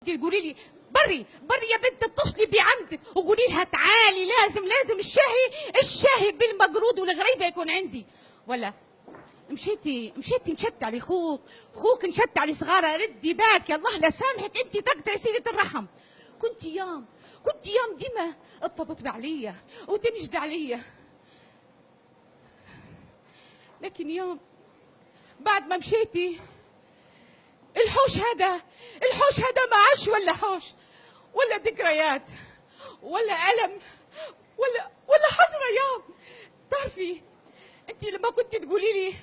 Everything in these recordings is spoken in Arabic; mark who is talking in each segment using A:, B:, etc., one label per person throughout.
A: تقولي لي بري بري يا بنت، اتصلي بعمتك وقولي لها تعالي، لازم الشاهي بالمقرود والغريبه يكون عندي. ولا مشيتي نشدت على اخوك نشدت على صغاره، ردي بالك الله لا سامحك، انت تقطعي سيره الرحم. كنت يوم ديما تطبطبي عليا وتنجد عليا، لكن يوم بعد ما مشيتي الحوش هذا ما عاش ولا حوش ولا ذكريات ولا ألم ولا حسرة. يوم تعرفي انت لما كنت تقولي لي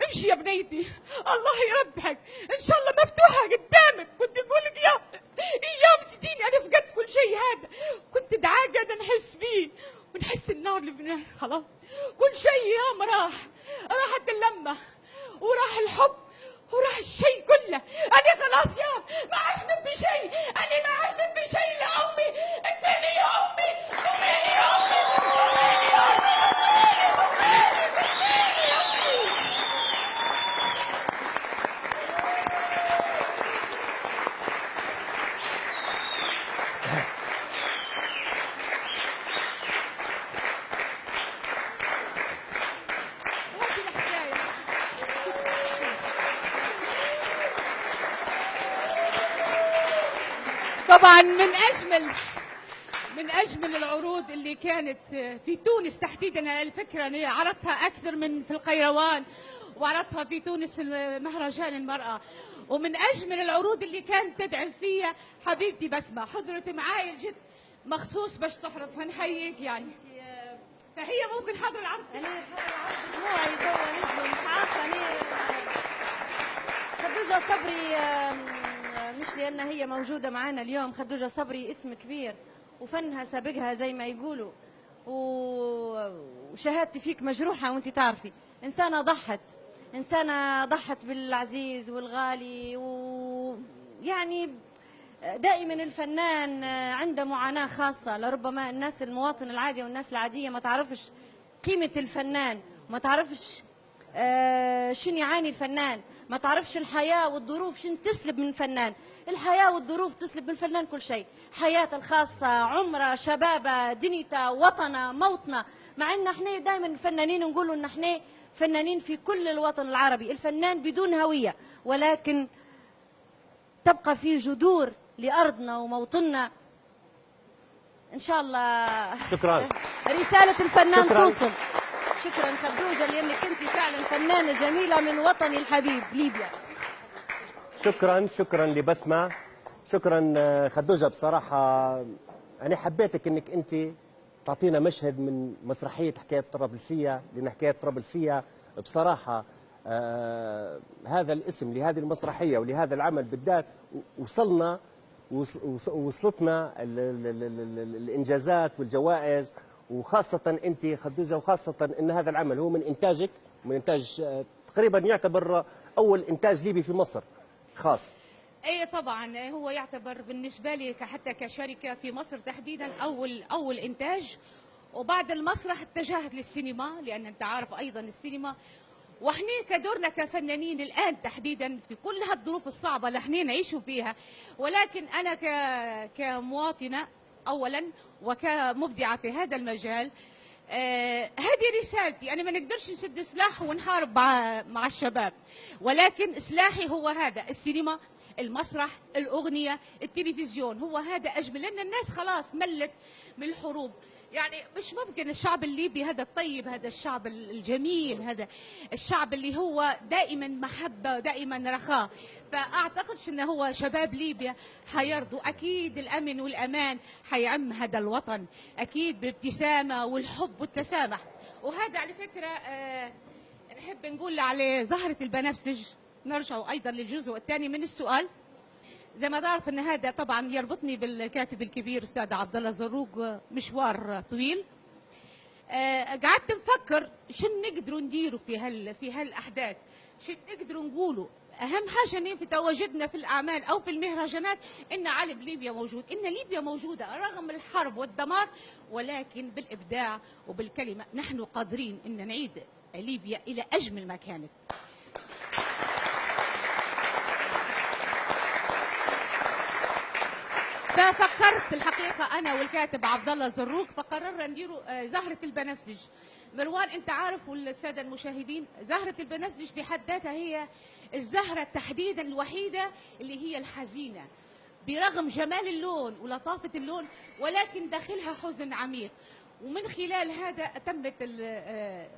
A: امشي يا بنيتي الله يربحك ان شاء الله مفتوحه قدامك، كنت اقول لك يا ايام زديني، انا فقدت كل شيء هذا، كنت قاعده نحس بيه ونحس النار اللي بنا خلاص، كل شيء يوم راحت اللمه وراح الحب وراح الشيء كله، انا خلاص يوم ما عشت بشيء، انا ما عشت بشيء لامي، انساني يا امي، امي يا امي، امي يا امي، هذه الحكايه. طبعا من اجمل العروض اللي كانت في تونس تحديدا، على الفكره انا عرضتها اكثر من في القيروان وعرضتها في تونس مهرجان المراه، ومن اجمل العروض اللي كانت تدعم فيها حبيبتي بسمه، حضرت معايا الجد مخصوص باش تحرض، فنحييك يعني. فهي ممكن حضر العرض.
B: انا حاضر العرض دموعي توا نزلوا، مش عارفه انا خدوجه صبري، مش لان هي موجوده معانا اليوم، خدوجه صبري اسم كبير وفنها سابقها زي ما يقولوا، وشهادتي فيك مجروحه، وانت تعرفي انسانه ضحت بالعزيز والغالي، ويعني دائما الفنان عنده معاناة خاصة، لربما الناس المواطن العادي والناس العادية ما تعرفش قيمة الفنان، ما تعرفش شن يعاني الفنان، ما تعرفش الحياة والظروف شن تسلب من الفنان، الحياة والظروف تسلب من الفنان كل شيء، حياته الخاصة، عمره، شبابه، دنيته، وطنه، موطنه، مع ان احنا دائما الفنانين نقولوا ان احنا فنانين في كل الوطن العربي، الفنان بدون هوية، ولكن تبقى في جذور لأرضنا وموطننا. إن شاء الله
C: شكرا.
B: رسالة الفنان توصل. شكرا خدوجة لأنك أنت فعلا فنانة جميلة من وطني الحبيب ليبيا.
C: شكرا لبسمة، شكرا خدوجة. بصراحة أنا حبيتك أنك أنت تعطينا مشهد من مسرحية حكاية طرابلسية، لأن حكاية طرابلسية بصراحة هذا الاسم لهذه المسرحية ولهذا العمل بالذات وصلتنا الإنجازات والجوائز، وخاصة أنت خدوجة، وخاصة أن هذا العمل هو من إنتاجك، من إنتاج تقريبا يعتبر أول إنتاج ليبي في مصر خاص.
A: اي طبعا هو يعتبر بالنسبه لي حتى كشركه في مصر تحديدا اول انتاج، وبعد المسرح اتجهت للسينما، لان انت عارف ايضا السينما، واحنا كدورنا كفنانين الان تحديدا في كل هالظروف الصعبه اللي احنا نعيشوا فيها، ولكن انا كمواطنه اولا وكمبدعه في هذا المجال، هذه رسالتي. أنا ما نقدرش نسد سلاح ونحارب مع الشباب، ولكن سلاحي هو هذا، السينما، المسرح، الأغنية، التلفزيون، هو هذا أجمل، لأن الناس خلاص ملت من الحروب. يعني مش ممكن الشعب الليبي هذا الطيب، هذا الشعب الجميل، هذا الشعب اللي هو دائما محبة دائما رخاء، فأعتقدش أنه هو شباب ليبيا حيرضوا. أكيد الأمن والأمان حيعم هذا الوطن، أكيد بالابتسامة والحب والتسامح. وهذا على فكرة نحب نقول على زهرة البنفسج، نرجع أيضا للجزء الثاني من السؤال. زي ما تعرف ان هذا طبعا يربطني بالكاتب الكبير استاذ عبد الله الزروق، مشوار طويل. قعدت نفكر شن نقدروا نديروا في هالاحداث، شن نقدروا نقولوا. اهم حاجه ان في تواجدنا في الاعمال او في المهرجانات ان علم ليبيا موجود، ان ليبيا موجوده رغم الحرب والدمار، ولكن بالابداع وبالكلمه نحن قادرين ان نعيد ليبيا الى اجمل ما كانت. ففكرت الحقيقه انا والكاتب عبد الله زروق، فقررنا نديروا زهره البنفسج. مروان انت عارف والساده المشاهدين، زهره البنفسج في حد ذاتها هي الزهره تحديدا الوحيده اللي هي الحزينه، برغم جمال اللون ولطافه اللون ولكن داخلها حزن عميق. ومن خلال هذا تمت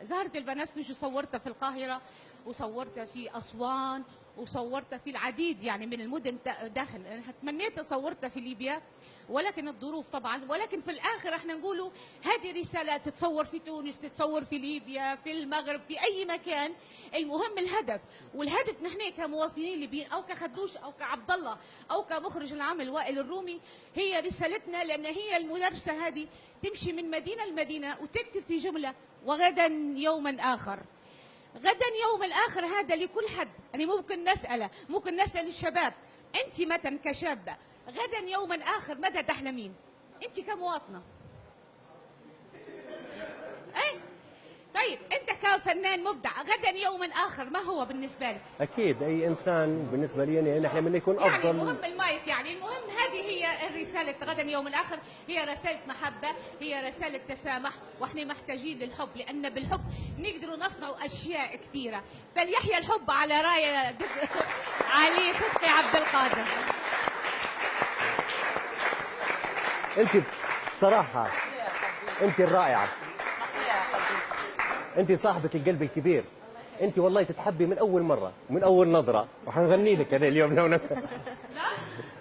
A: زهرة البنفسج، وصورتها في القاهرة وصورتها في أسوان وصورتها في العديد يعني من المدن داخل. أنا تمنيت صورتها في ليبيا ولكن الظروف طبعا، ولكن في الآخر احنا نقولوا هذه رسالة تتصور في تونس، تتصور في ليبيا، في المغرب، في أي مكان. المهم الهدف، والهدف نحن كمواطنين ليبيين أو كخدوش أو كعبد الله أو كمخرج العمل وائل الرومي، هي رسالتنا، لأن هي المدرسة هذه تمشي من مدينة لمدينة وتكتب في جملة وغدا يوما آخر. غدا يوم الآخر هذا لكل حد، يعني ممكن نسأل الشباب، أنت مثلا كشابة غدا يوما آخر ماذا تحلمين؟ أنت كمواطنة. أي طيب أنت كفنان مبدع غدا يوما آخر ما هو بالنسبة لك؟
C: اكيد اي انسان بالنسبه لي يعني نحلم انه يكون افضل.
A: يعني المهم المايك، يعني المهم هذه هي الرسالة غدا يوم الآخر، هي رسالة محبة، هي رسالة تسامح، واحنا محتاجين للحب، لأن بالحب نقدر نصنع أشياء كثيرة. فليحيى الحب على راية علي صدقي عبد القادر.
C: انت بصراحه انت الرائعه، انت صاحبه القلب الكبير، انت والله تتحبي من اول مره ومن اول نظره، وحنغني لك انا اليوم لو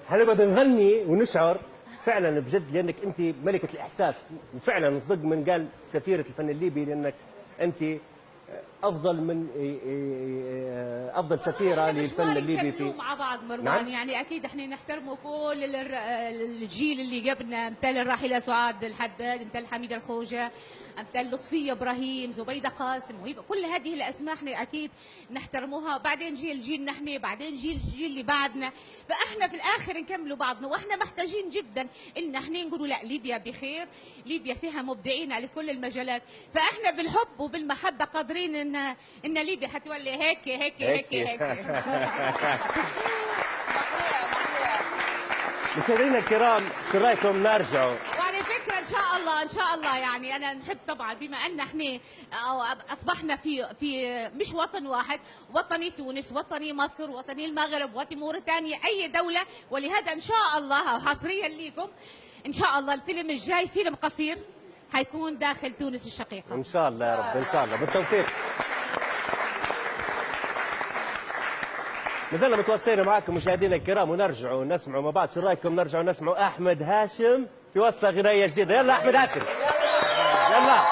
C: حنقعد نغني ونشعر فعلا بجد، لانك انت ملكه الاحساس، وفعلا صدق من قال سفيره الفن الليبي، لانك انت افضل سفيره للفن الليبي في
A: مع بعض مروان.
C: نعم؟
A: يعني اكيد احنا نحترموا كل الجيل اللي قبلنا، مثل الراحله سعاد الحداد، مثل حميده الخوجه، مثل لطفيه ابراهيم، زبيده قاسم، وهيبه، كل هذه الاسماء احنا اكيد نحترموها. بعدين جيلنا احنا، بعدين جيل اللي بعدنا، فاحنا في الاخر نكملوا بعضنا، واحنا محتاجين جدا ان احنا نقولوا لا، ليبيا بخير، ليبيا فيها مبدعين على كل المجالات، فاحنا بالحب وبالمحبه قادرين ان ليبيا حتولي هيك هيك هيك هيك.
C: مشاهدينا الكرام، شو رايكم نرجعوا؟
A: وعلى فكره ان شاء الله يعني انا نحب طبعا، بما ان احنا اصبحنا في مش وطن واحد، وطني تونس، وطني مصر، وطني المغرب، وطني موريتانيا، اي دوله، ولهذا ان شاء الله حصريا ليكم ان شاء الله الفيلم الجاي فيلم قصير حيكون داخل تونس الشقيقه.
C: ان شاء الله يا رب، ان شاء الله بالتوفيق. نزلنا متواصلين معكم مشاهدينا الكرام، ونرجعوا نسمعوا مع بعض. شو رايكم نرجعوا نسمعوا احمد هاشم في وصله غنائيه جديده؟ يلا احمد هاشم، يلا.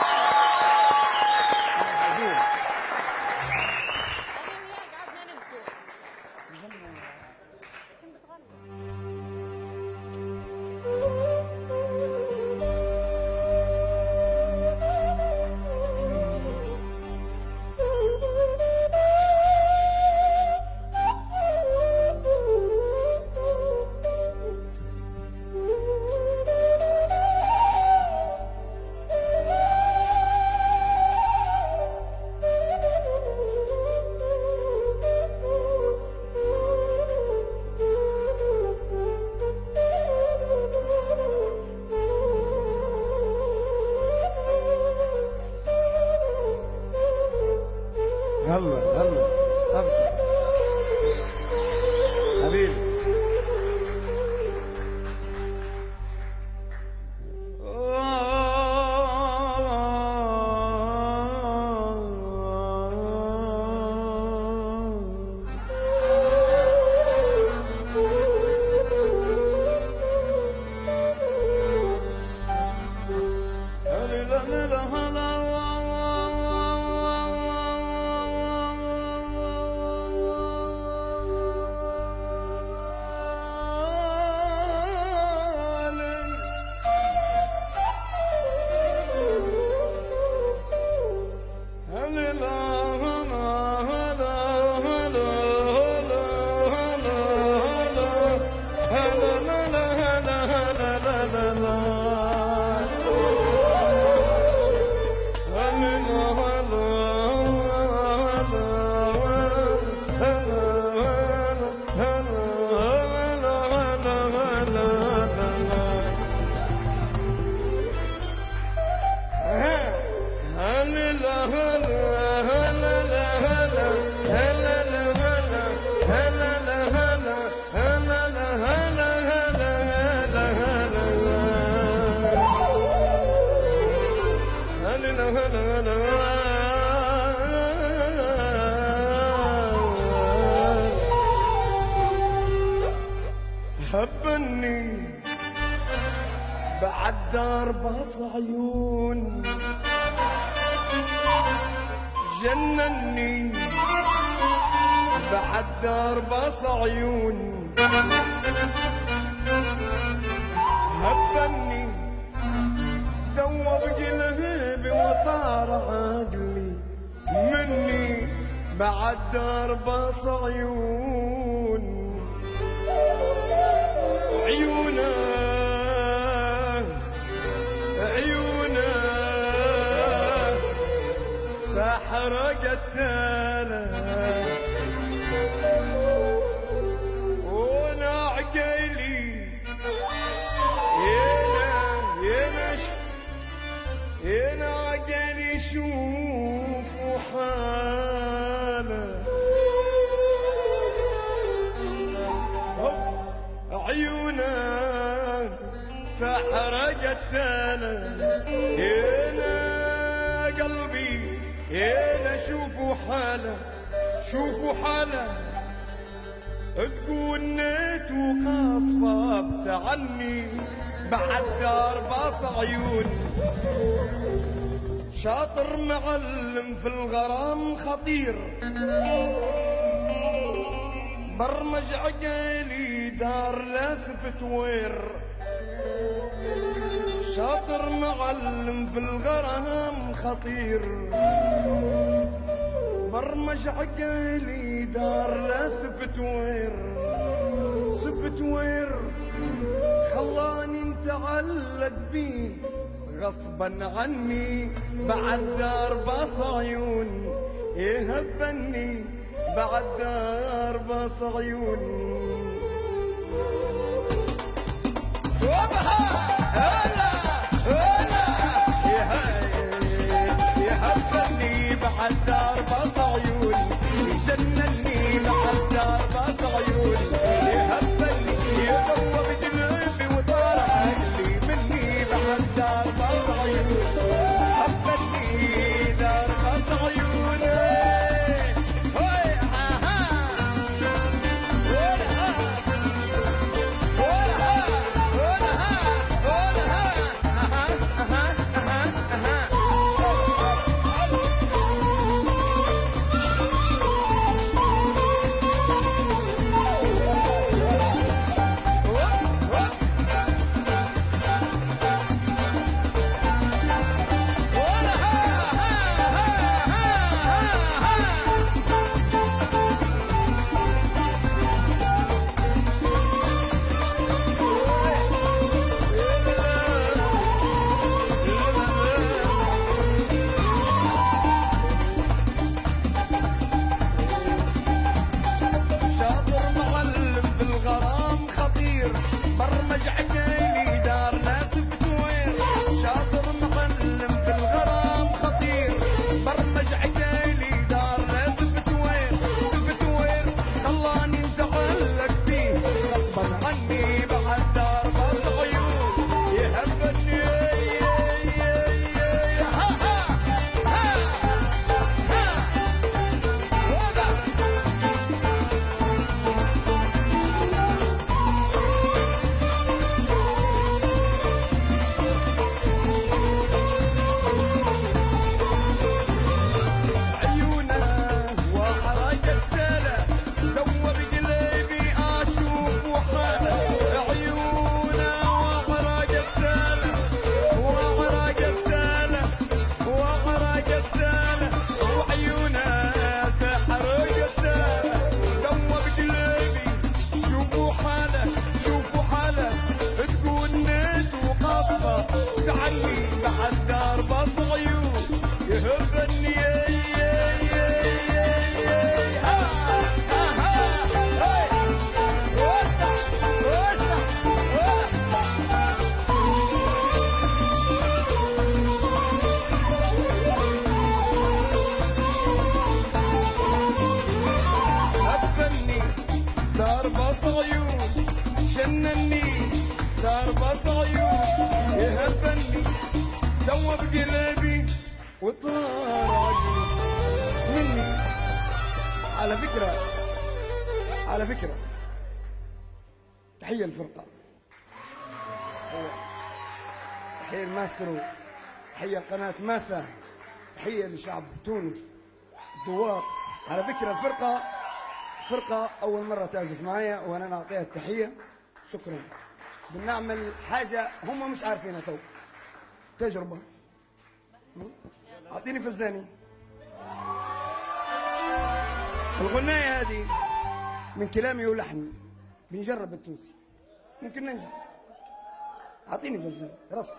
D: هبني بعد دربص عيون، جنني بعد دربص عيون، هبني دوب قلبي وطار عقلي مني بعد دربص عيون. عيونه عيونه ساحر قتاله، وانا عقلي ينا عقلي شوف حاله. عيونه ساحر قتاله، هنا قلبي هنا شوفوا حاله، شوفوا حاله. تقول نيت وقاصفة عني بعد دربص عيون. شاطر معلم في الغرام خطير، برمج عقلي دار لاسفت وير. شاطر معلم في الغرام خطير، برمج عقلي دار لاسفت وير. سفت وير خلاني نتعلق بيه غصبا عني بعد دربص عيون. يهبني بعد دربص عيون. يهبني بعد دربص عيون، يجنني بعد دربص عيون. يهبني يضرب قلبي وطار عقلي مني بعد دربص عيون. هبني دربص عيون. برمج عقلي دار لاسفت وير. شاطر معلم في الغرام خطير، برمج عقلي دار لاسفت وير. سفت وير خلاني نتعلق بيه غصبا عني بعد دربص عيون. يهبني عني بعد دربص عيون. يهبني هبني دربص عيون، جنني دربص عيون. يهبني دوب قلبي وطار عقلي مني. على فكرة
E: تحية الفرقة، تحية الماسترو، تحية قناة ماسا، تحية لشعب تونس الدواق. على فكرة فرقة أول مرة تعزف معايا وأنا نعطيها التحية. شكرا. بنعمل حاجة هم مش عارفينها تو، تجربة. أعطيني فزاني. الغناية هذه من كلامي ولحني، بنجرب التونسي ممكن ننجح. أعطيني فزاني رصد.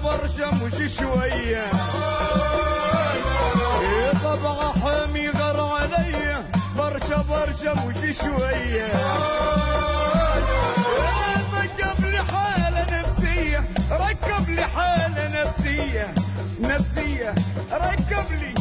D: برشا مش شوية، طبعا حامي غر عليا برشا مش شوية. ركب لي حالة نفسية، ركب لي حالة نفسية، ركب لي